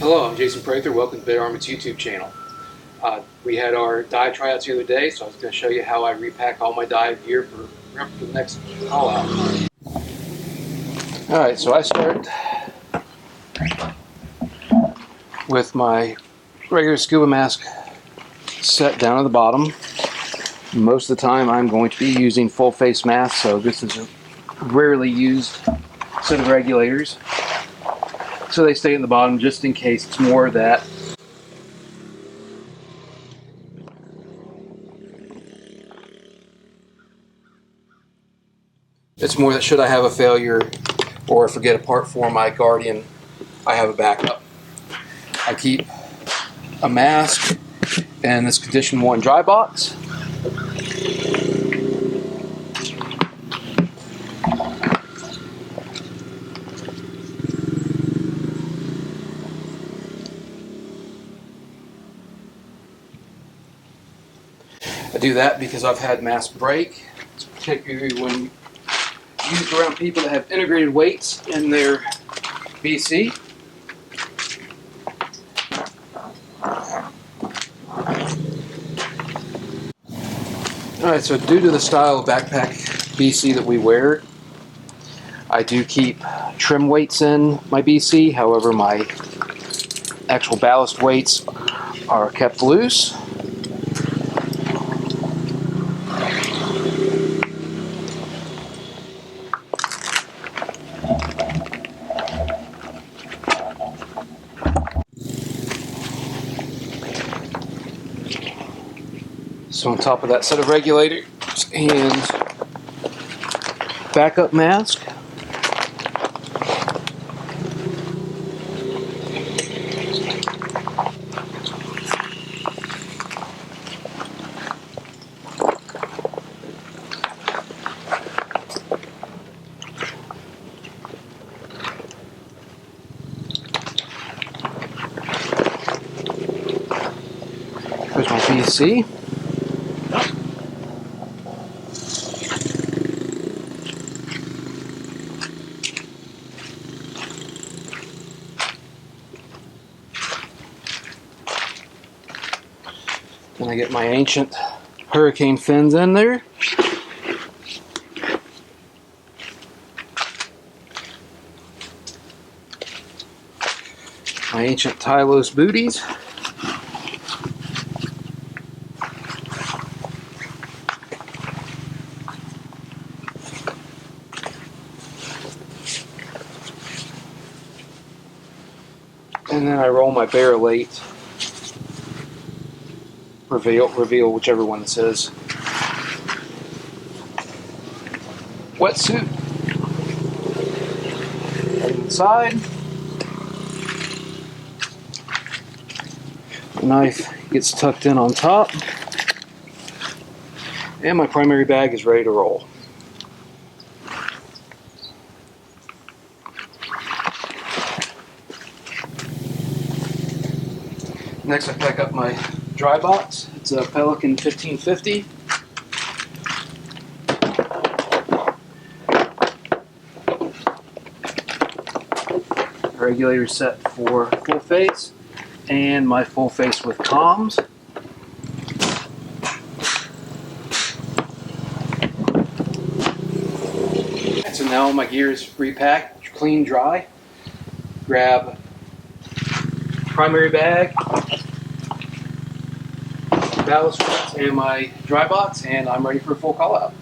Hello, I'm Jason Prather. Welcome to Pt1's YouTube channel. We had our dive tryouts the other day, so I was going to show you how I repack all my dive gear for the next call out. Alright, so I start with my regular scuba mask set down at the bottom. Most of the time I'm going to be using full face mask, so this is a rarely used set of regulators. So they stay in the bottom just in case it's more that should I have a failure or forget a part for my Guardian, I have a backup. I keep a mask and this Condition 1 dry box. I do that because I've had masks break, particularly when used around people that have integrated weights in their BC. Alright, so due to the style of backpack BC that we wear, I do keep trim weights in my BC, however my actual ballast weights are kept loose. So on top of that set of regulators and backup mask, there's my BC. Then I get my ancient hurricane fins in there. My ancient Tylos booties. And then I roll my Barrelate reveal, whichever one this is. Wetsuit. Right inside. The knife gets tucked in on top. And my primary bag is ready to roll. Next I pack up my dry box. It's a Pelican 1550. Regulator set for full face and my full face with comms. And so now my gear is repacked, clean, dry. Grab primary bag, ballast weights, and my dry box, and I'm ready for a full call out.